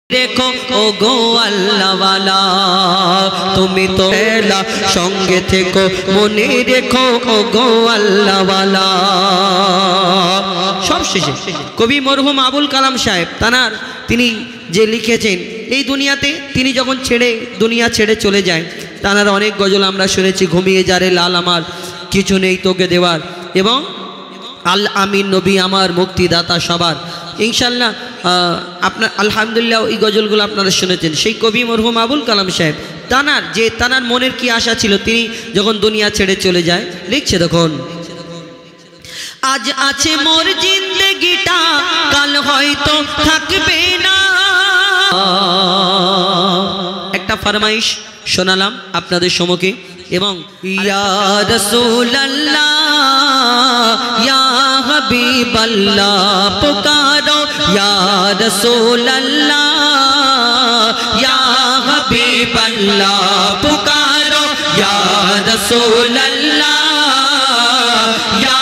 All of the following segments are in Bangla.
देखो ओ गो अल्लाह वाला तुम्हें तो एला संगे थे को मने देखो ओ गो अल्लाह वाला। सब शेषे कवि मरहुम आबुल कलाम साहेब तानार तिनी जे लिखेছেন এই দুনিয়াতে তিনি যখন দুনিয়া ছেড়ে চলে যায় তানার অনেক গজল আমরা শুনেছি, ঘুমিয়ে যারে লাল আমার কিছু নেই তোকে দেওয়ার, এবং আল আমিন নবী আমার মুক্তিদাতা সবার। ইনশাআল্লাহ আপনার আলহামদুলিল্লাহ এই গজলগুলো আপনারা শুনেছেন। সেই কবি মরহুম আবুল কালাম সাহেব তানার মনের কি আশা ছিল তিনি যখন দুনিয়া ছেড়ে চলে যায় লিখছে তখন, আজ আছে মোর জিন্দেগিটা কাল হয়তো থাকবে না। একটা ফরমাইশ শোনালাম আপনাদের সম্মুখে, এবং ইয়া রাসূলুল্লাহ ইয়া হাবিবাল্লাহ পুকারো ইয়া রাসূলুল্লাহ ইয়া হাবিবাল্লাহ পুকারো ইয়া রাসূলুল্লাহ ইয়া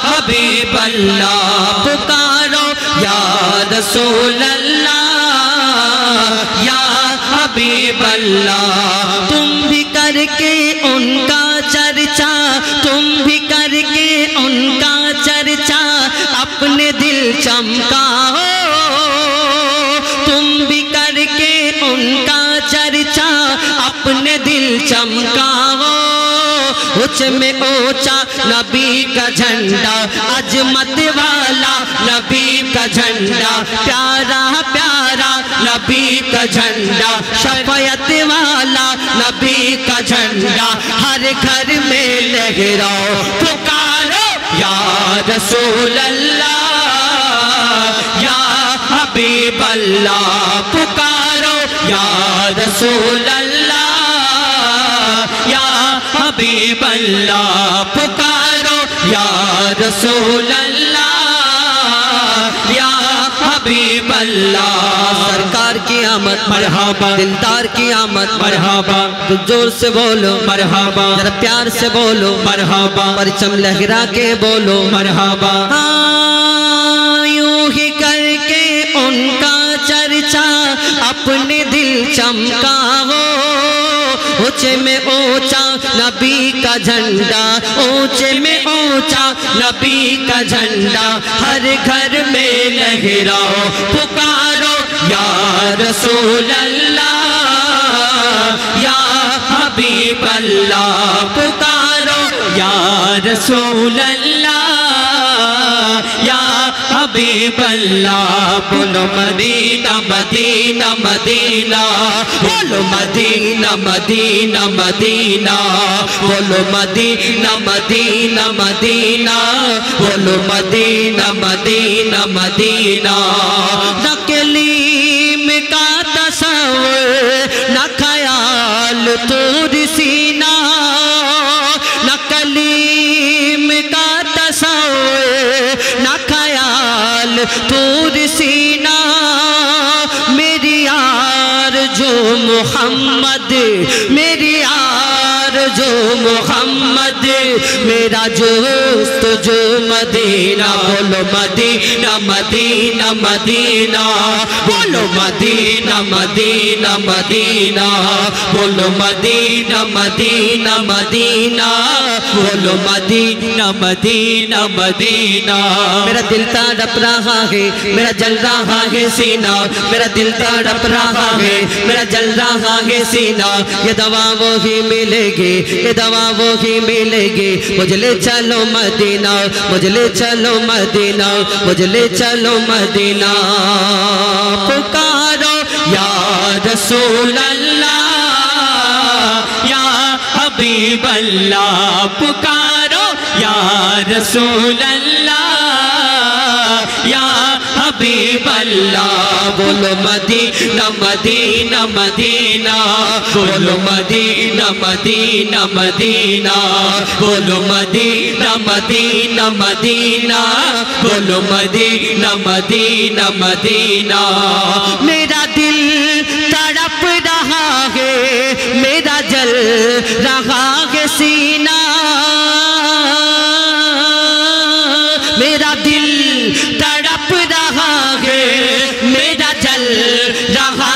হাবিবাল্লাহ পুকারো ইয়া রাসূলুল্লাহ या हबीब अल्लाह। तुम भी करके उनका चर्चा, तुम भी करके उनका चर्चा अपने दिल चमकाओ, तुम भी करके उनका चर्चा अपने दिल चमकाओ। ऊंच में ऊंचा नबी का झंडा अजमत वाला नबी का झंडा, प्यारा प्यारा नबी का झंडा शफायत वाला नबी का झंडा हर घर में लहराओ पुकारो या रसूल अल्लाह या हबीब अल्लाह पुकारो या रसूल अल्लाह या हबीब अल्लाह पुकारो या रसूल अल्लाह या हबीब अल्लाह। सरकार की आमद मरहबा, दिलदार की आमद मरहबा, जोर से बोलो मरहबा, जरा प्यार से बोलो मरहबा, परचम लहरा के बोलो मरहबा। यूं ही करके उनका चर्चा अपने दिल चमकाओ। ऊंचे में ऊंचा नबी का झंडा, ऊंचे में ऊंचा नबी का झंडा हर घर में लहराओ पुकारो या रसूल अल्लाह या हबीब अल्लाह पुकारो या रसूल अल्लाह या हबीब अल्लाह। बोलो मदीना मदीना मदीना, बोलो मदीना मदीना मदीना, बोलो मदीना मदीना मदीना, बोलो मदीना मदीना मदीना। न कलीम का तस्वुर न ख्याल तूर सीना, न कलीम का तस्वुर न ख्याल तूर सीना। मेरी यार जो मोहम्मद, मेरी यार जो मोहम्मद, मेरा दोस्त जो मदीना। बोलो मदीना मदीना मदीना, बोलो मदीना मदीना मदीना, बोलो मदीना मदीना मदीना, बोलो मदीना मदीना मदीना। मेरा दिल तड़प रहा है, मेरा जल रहा है सीना, मेरा दिल तड़प रहा है, मेरा जल रहा है सीना। ये दवा वो ही मिलेगी, ये दवा वो ही मिलेगी। मुझे ले चलो मदीना, मुझे ले चलो मदीना, मुझे ले चलो मदीना। पुकारो या रसूल अल्लाह या हबीब अल्लाह पुकारो या रसूल अल्लाह या हबीब अल्लाह। बोलो मदीना मदीना मदीना, बोलो मदीना मदीना मदीना, बोलो मदीना मदीना मदीना, बोलो मदीना मदीना मदीना। मेरा दिल तड़प रहा है, मेरा जल रहा है सीना, मेरा दिल तड़प रहा है, मेरा जल रहा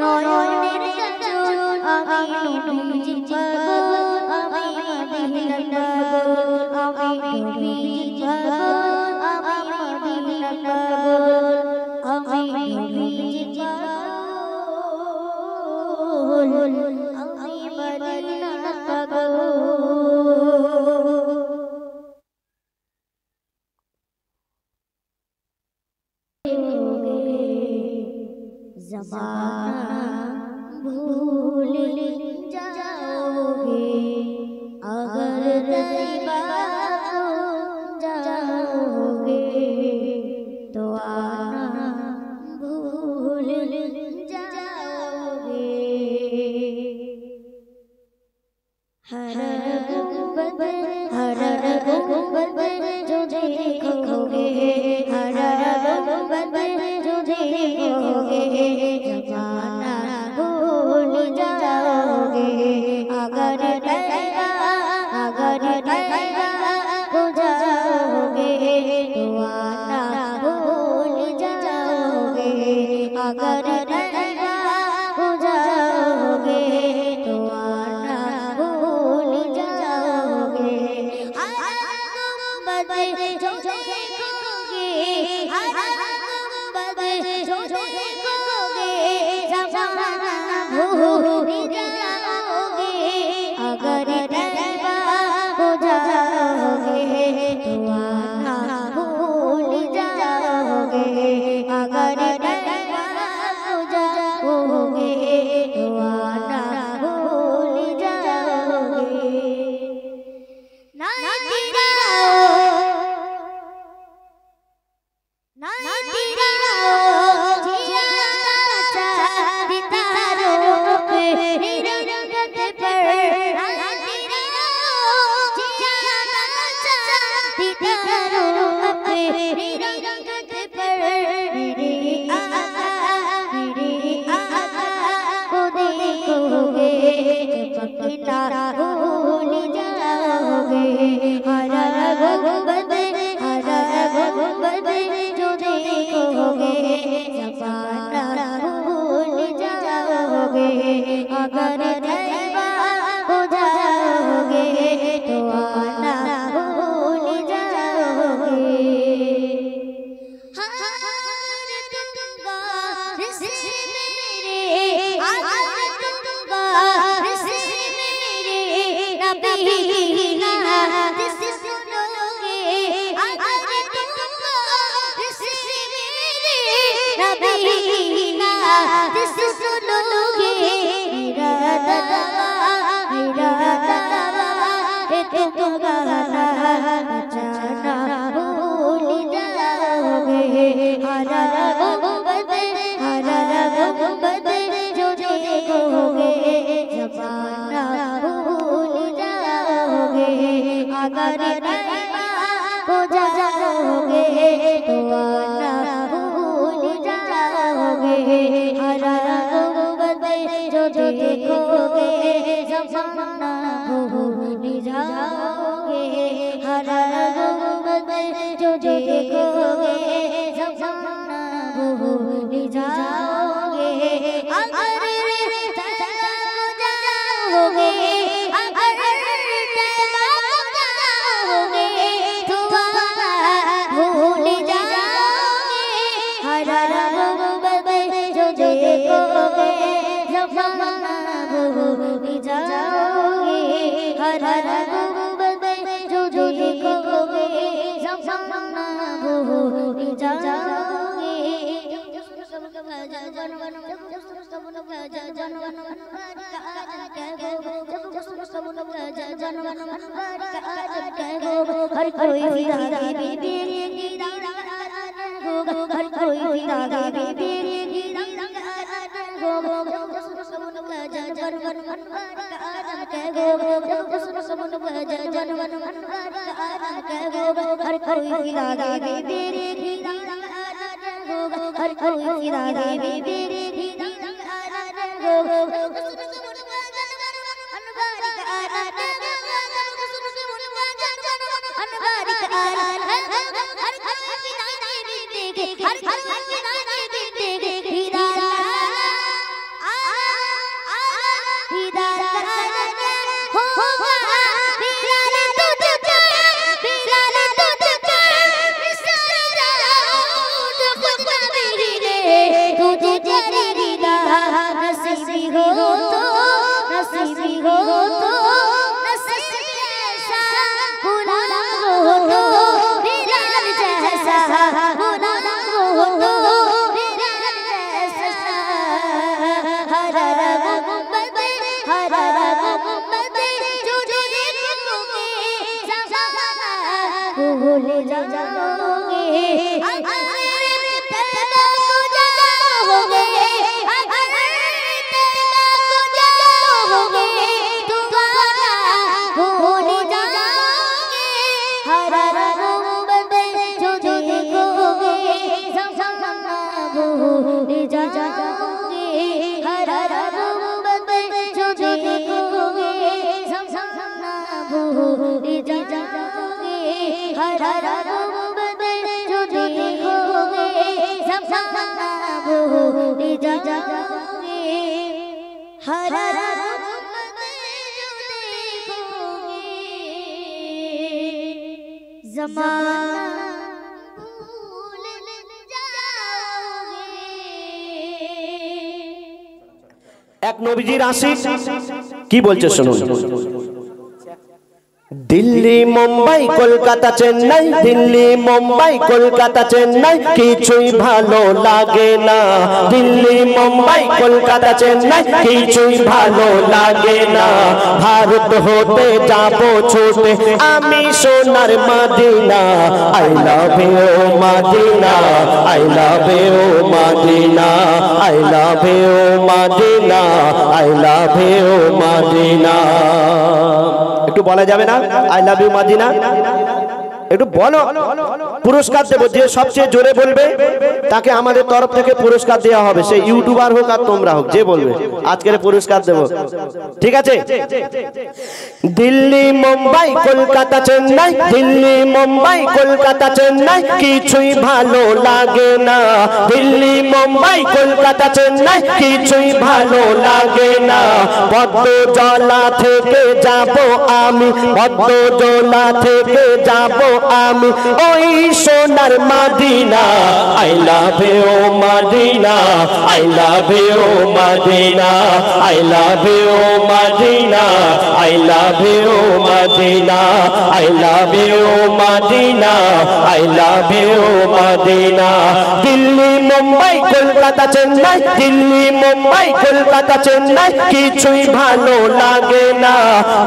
নয়নের কাজল আমি নবীজি পাগল আমি মদিনার পাগল আমি নবীজি পাগল আমি মদিনার পাগল আমি নবীজি পাগল আমি মদিনার পাগল ज़माना भूल जाओगे अगर तैबा जाओगे तो आना भूल जाओगे हर गुंबद जो देखोगे हर गुंबद जो देखोगे ज़माना भूल जाओगे अगर तैबा हो जाओगे तो आना भूल जाओगे अगर तैबा हो जाओगे तो आना भूल जाओगे हर गुंबद जो देखोगे हर गुंबद जो देखोगे ज़माना भूल जाओगे अगर तैबा हो जाओगे तो आना भूल जाओगे अगर तैबा हो जाओगे तो आना भूल जाओगे ना तेरा सितारों पे निरंगत पर सितारों पे निरंगत पर मेरे आका को देखोगे पकना भूल जाओगे हर गुंबद जो देखोगे ज़माना भूल जाओगे अगर तैबा हो जाओगे तो आना भूल जाओगे हर दूंगा रिश्ते मेरे हर दूंगा रिश्ते मेरे नबी ना जिसे सुनोगे अगर दूंगा रिश्ते मेरे नबी ना जिसे सुनोगे मेरा दावा तुम गाना बचाना भूल जाओगे हर गुंबद जो देखोगे ज़माना भूल जाओगे अगर तैबा हो जाओगे तो आना भूल जाओगे हर गुंबद जो देखोगे ज़माना भूल जाओगे हर गुंबद जो देखोगे ज़माना भूल जाओगे अगर तैबा हो जाओगे अगर तैबा हो जाओगे तो आना भूल जाओगे हर गुंबद जो देखोगे ज़माना भूल जाओगे हर गुंबद जो देखोगे ज़माना भूल जाओगे हर कोई हर कोई हो तो नसीब ऐसा बुला हो तो बिलाल जैसा बुला हो तो बिलाल जैसा हर गुंबद जो देखोगे ज़माना भूल जाओगे ज़माना भूल जाओगे। এক নবীজির আশিক কি বলছে শুনুন। দিল্লি মুম্বাই কলকাতা চেন্নাই, দিল্লি মুম্বাই কলকাতা চেন্নাই কিছুই ভালো লাগে না। দিল্লি মুম্বাই কলকাতা চেন্নাই কিছুই ভালো লাগে না। ভারত হতে যাব ছুটে আমি সোনার মদিনা। I love you Medina, I love you Medina, I love you Medina, I love you Medina. একটু বলা যাবে না আই লাভ ইউ মদিনা? একটু বলো, পুরস্কার দেবো। যে সবচেয়ে জোরে বলবে তাকে আমাদের তরফ থেকে পুরস্কার দেওয়া হবে। সে ইউটিউবার হোক আর তোমরা হোক, যে বলবে আজকের পুরস্কার দেবো, ঠিক আছে? দিল্লি মুম্বাই কলকাতা চেন্নাই, দিল্লি মুম্বাই কলকাতা চেন্নাই কিছুই ভালো লাগে না। দিল্লি মুম্বাই কলকাতা চেন্নাই কিছুই ভালো লাগে না। পদ্ম জলা থেকে যাব আমি, পদ্ম জলা থেকে যাব আমি ওই সোনার মদিনা। I love you Medina, I love you Medina, I love you Medina, I love you Medina, I love you Medina, I love you Medina. Delhi Mumbai Kolkata Chennai, Delhi Mumbai Kolkata Chennai কিছুই ভালো লাগে না।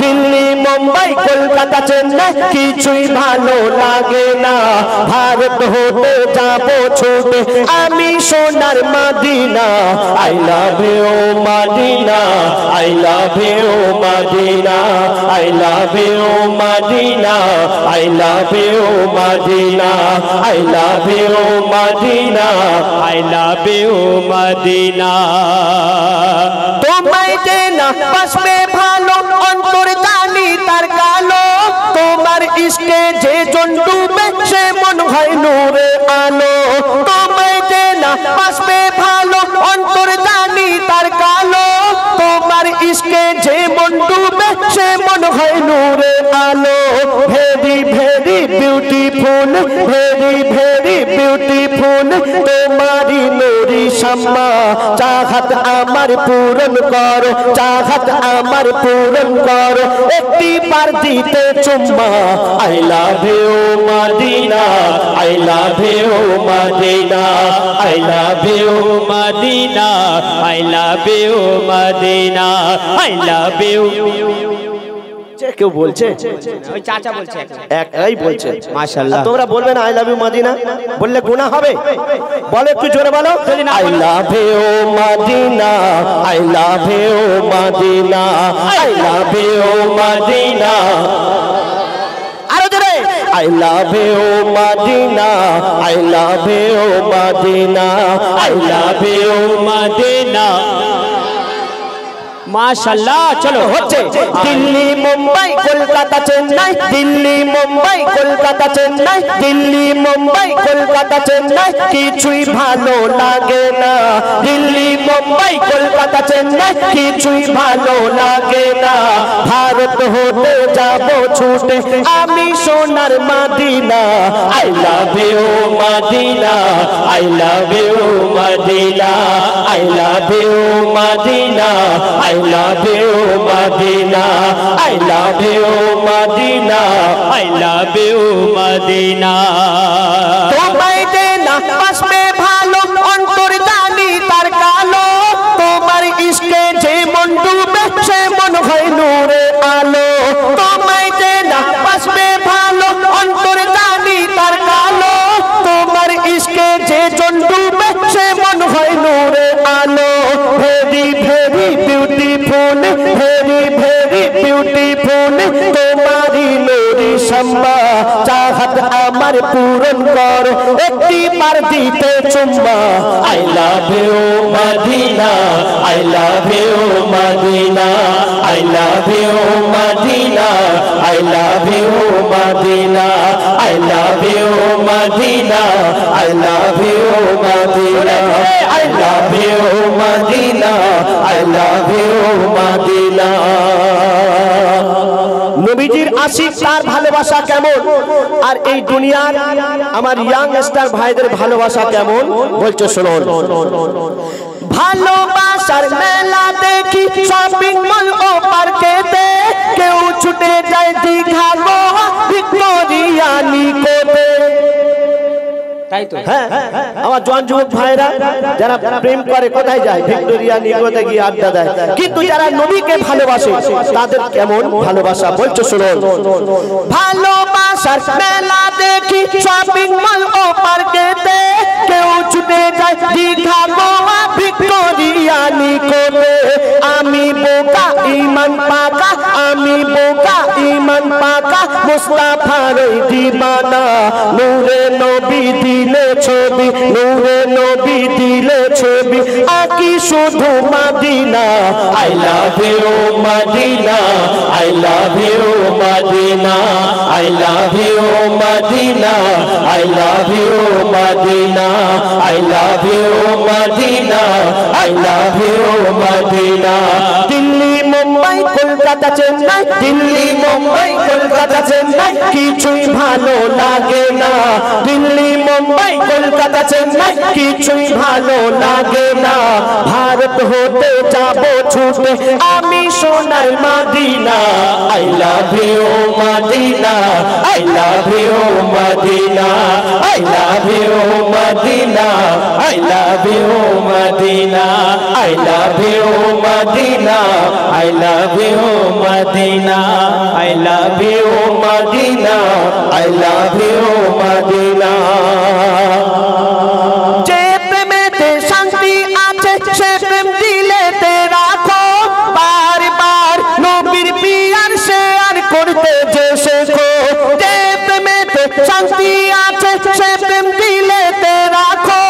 দিল্লি মুম্বাই কলকাতা চেন্নাই কিছুই ভালো লাগে না। ভারত হতে যাব ছুটে আমি সোনার মদিনা। I love you Medina, I love you Medina, I love you Medina, I love you Medina, I love you Medina, I love you Medina. তোমায় চেনা বাসবে ভালো অন্তর জানি তার কালো। তোমার ইশকে যে জন ডুবে সে মন হয় নূরে আলো। তোমায় চেনা বাসবে ভালো অন্তর জানি তার কালো। তোমার ইশকে যে মন ডুবে সে মন হয় নূরে আলো। Very very beautiful, very very beautiful তোমারি নুরি শাম্মা। চাহাত আমার পূরণ করো, চাহাত আমার পূরণ করো একটি বার দিতে চুম্মা। I love you Medina, I love you Medina, I love you Medina, I love you Medina, I love you. কেউ বলছে? ওই চাচা বলছে, একটাই বলছে মাশাআল্লাহ। তোমরা বলবে না আই লাভ ইউ মদিনা? বললে গুনাহ হবে? বলো একটু জোরে বলো, I love you Medina, I love you Medina, I love you Medina. আরো জোরে, I love you Medina, I love you Medina, I love you Medina. মাশাআল্লাহ। চলো হচ্ছে দিল্লি মুম্বাই কলকাতা চেন্নাই, দিল্লি মুম্বাই কলকাতা চেন্নাই, দিল্লি মুম্বাই কলকাতা চেন্নাই কিছুই ভালো লাগে না। দিল্লি মুম্বাই কলকাতা চেন্নাই কিছুই ভালো লাগে না। ভারত হতে যাব ছুটে আমি সোনার মদিনা। I love you Medina, I love you Medina, I love you Medina, I I love you Madina, I love you Madina, I love you Madina তোমায় দেনা বাসবে ভালো অন্তর জানি তার কালো তোমার ইশকে যে মন ডুবে সে মন হয় নূরে আলো তোমায় দেনা বাসবে ভালো অন্তর জানি তার কালো তোমার ইশকে যে জন ডুবে সে মন হয় নূরে আলো very very beautiful very very beautiful তোমারি নুরি সম্মা চাহত আমার পূরণ কর একটি বার দিতে চুম্মা I love you Madina I love you Madina I love you Madina I love you Madina I love you Madina I love you Madina I love you Madina I love you Madina নবীজির আশিক তার ভালোবাসা কেমন আর এই দুনিয়ার আমার ইয়াং স্টার ভাইদের ভালোবাসা কেমন বলছো শুনুন ভালোবাসার মেলা দেখি শপিং মল ও পার্কেতে কেউ ছুটে যায় দীঘা গোয়া ভিক্টোরিয়া নিকোতে তাই তো হ্যাঁ আমার জোয়ান যুবক ভাইরা যারা প্রেম করে কোথায় যায় ভিক্টোরিয়া নিকোতে গিয়ে আড্ডা দেয় কিন্তু যারা নবীকে ভালোবাসে তাদের কেমন ভালোবাসা বলছো শুনুন ভালোবাসার মেলা দেখি শপিং মল ও পার্কেতে কেউ ছুটে যায় দীঘা গোয়া ভিক্টোরিয়া নিকোতে আমি বোকা ঈমান পাকা আমি বোকা ঈমান পাকা মুস্তাফার দিবানা নূরে নবী দিলে ছবি নূরে নবী দিলে ছবি আকি শুধু Medina I love you Madina I love you Madina I love you Madina I love you Madina I love you Madina I love you Madina Delhi Mumbai Kolkata Chennai Delhi Mumbai Kolkata Chennai কিছুই ভালো লাগে না দিল্লি মুম্বাই কলকাতা চেন্নাই কিছুই ভালো লাগে না ভারত হতে যাব ছুটে আমি সোনার Medina I love you Madina I love you Madina I love you Madina I love you Madina I love you Madina I love you Madina I love you Madina I love you Madina যে প্রেমেতে শান্তি আছে সে প্রেম দিলেতে রাখো বারবার নবীর পিয়ার শেয়ার করতে যে শেখো যে প্রেমেতে শান্তি আছে সে প্রেম দিলেতে রাখো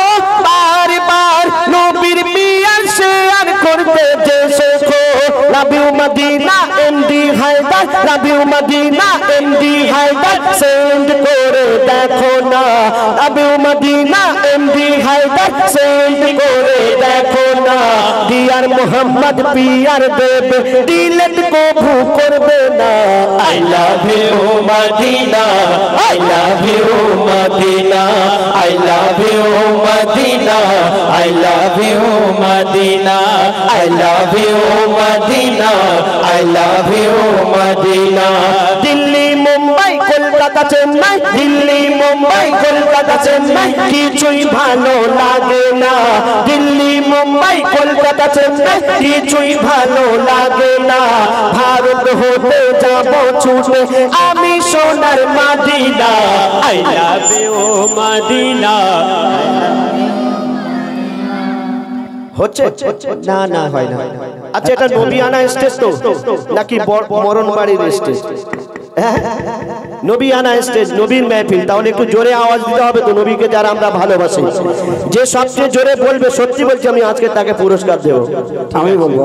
বারবার নবীর পিয়ার শেয়ার করতে যে শেখো Love you Madina MD Haidar Love you Madina MD Haidar send করে দেখো না Love you Madina MD Haidar send করে দেখো না ডিয়ার মোহাম্মদ পিয়ার দেবে দিলেত কবু করবে না I love you Madina I love you Madina I love you Madina I love you Madina I love you Madina I love you Madina Delhi Mumbai Kolkata Chennai Delhi Mumbai Kolkata Chennai কিছুই ভালো লাগে না দিল্লি মুম্বাই কলকাতা চেন্নাই কিছুই ভালো লাগে না ভারত হতে যাব ছুটে আমি সোনার Medina I love you Madina হচ্ছে না না হয় না আচ্ছা এটা নবিয়ানা স্টেজ তো নাকি মরণ বাড়ির স্টেজ নবিয়ানা স্টেজ নবীর মেহফিল তাহলে একটু জোরে আওয়াজ দিতে হবে তো নবীকে যারা আমরা ভালোবাসি যে সবচেয়ে জোরে বলবে সত্যি বলছি আমি আজকে তাকে পুরস্কার দেব আমি বলবো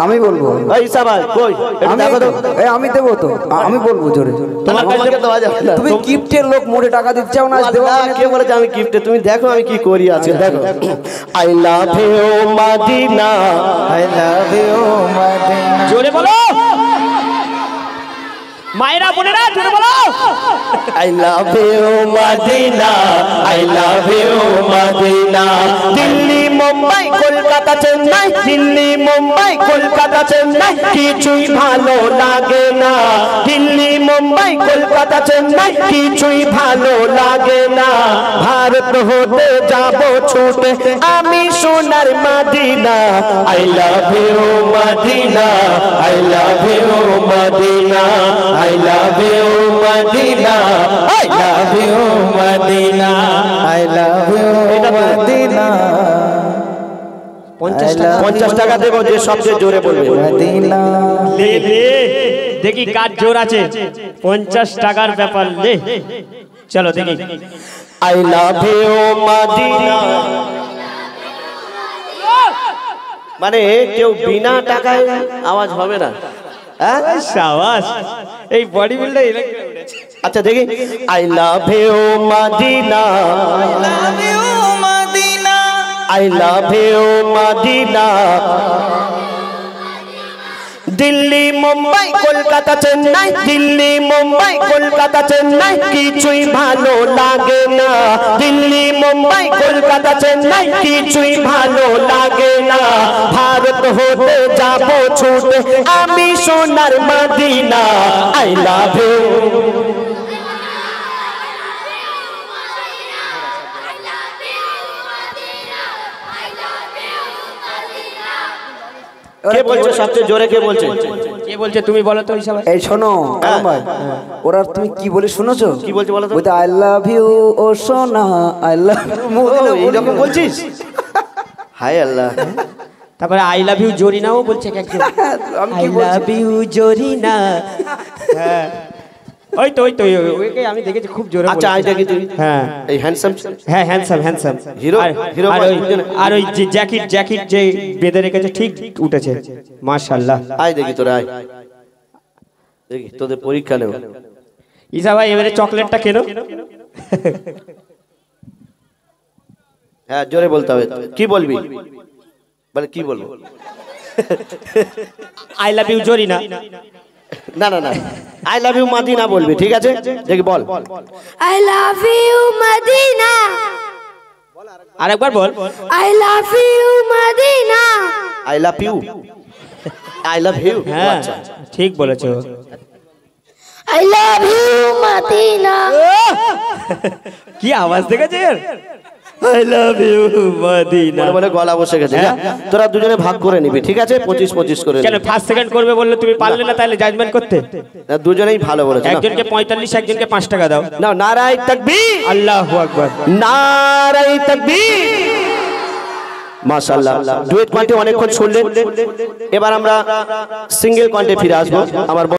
আমি বলবো এই সাবাস কই একটু দেখো তো আমি দেবো তো আমি বলবো জোরে তোমার কাছে দেওয়া যাবে না তুমি গিফটের লোক মোড়ে টাকা দিতে চাও না দেওয়া কে বলেছে আমি গিফটে তুমি দেখো আমি কি করি আজকে দেখো I love you Medina I love you Medina জোরে বলো মায়েরা বোনেরা জোরে বলো I love you Madina I love you Madina Delhi Mumbai Kolkata Chennai Delhi Mumbai Kolkata Chennai কিছুই ভালো লাগে না দিল্লি মুম্বাই কলকাতা চেন্নাই কিছুই ভালো লাগে না ভারত হতে যাব ছুটে আমি সোনার মদিনা I love you Medina I love you Medina I love you Medina I love you Medina I love you Medina 50 টাকা দেবো যে সবচেয়ে জোরে বলবে মদিনা লে লে দেখি কার জোর আছে 50 টাকার ব্যাপার লে চলো দেখি আই লাভ ইউ মদিনা মানে কেউ বিনা টাকায় আওয়াজ হবে না হ্যাঁ শাবাশ এই বডি বিল্ডার আচ্ছা দেখি I love you Medina I love you Medina Delhi Mumbai Kolkata Chennai Delhi Mumbai Kolkata Chennai কিছুই ভালো লাগে না দিল্লি মুম্বাই কলকাতা চেন্নাই কিছুই ভালো লাগে না ভারত হতে যাব ছুটে আমি সোনার মদিনা আই লাভ ইউ কে বলছে সবচেয়ে জোরে কে বলছে কে বলছে তুমি বলো তো হিসাব এই শোনো কালাম ভাই ওরা তুমি কি বলে শুনেছো কি বলছে বলো তো বলতে আই লাভ ইউ ও সোনা আই লাভ এইরকম বলছিস হায় আল্লাহ তারপরে আই লাভ ইউ জরিনাও বলছে একজন আমি আই কি বলছি লাভ ইউ জরিনা হ্যাঁ ওই তো ওইকে আমি দেখেছি খুব জোরে আচ্ছা আই দেখি তুই হ্যাঁ এই হ্যান্ডসাম হ্যাঁ হ্যান্ডসাম হিরো আর ওই যে জ্যাকেট যে বেঁধে রেখেছে ঠিক উঠেছে মাশাআল্লাহ আয় দেখি তোরা আয় দেখি তোদের পরীক্ষা নেব ঈসা ভাই এবারে চকলেটটা কেনো হ্যাঁ জোরে বলতে হবে কি বলবি বলে কি বলবো আই লাভ ইউ জরিনা না না না আই লাভ ইউ মদিনা বলবি ঠিক আছে দেখি বল I love you Medina আরেকবার বল I love you Medina I love you I love you হ্যাঁ ঠিক বলেছো I love you Medina কি আওয়াজ দেখেছেন আই লাভ ইউ মদিনা বলে গলা বসে গেছে যা, তোরা দুজনে ভাগ করে নিবি ঠিক আছে 25 করে কেন নিবি। ফার্স্ট সেকেন্ড করবে বললে তুমি পারলে না তাহলে জাজমেন্ট করতে না, দুজনেই ভালো বলেছে না। একজনকে 45 একজনকে 5 টাকা দাও না নারায়ে তাকবীর আল্লাহু আকবার নারায়ে তাকবীর মাশাআল্লাহ ডুয়েট কন্টে অনেকক্ষণ শুনলেন এবার আমরা সিঙ্গেল কন্টে ফিরে আসবো আমার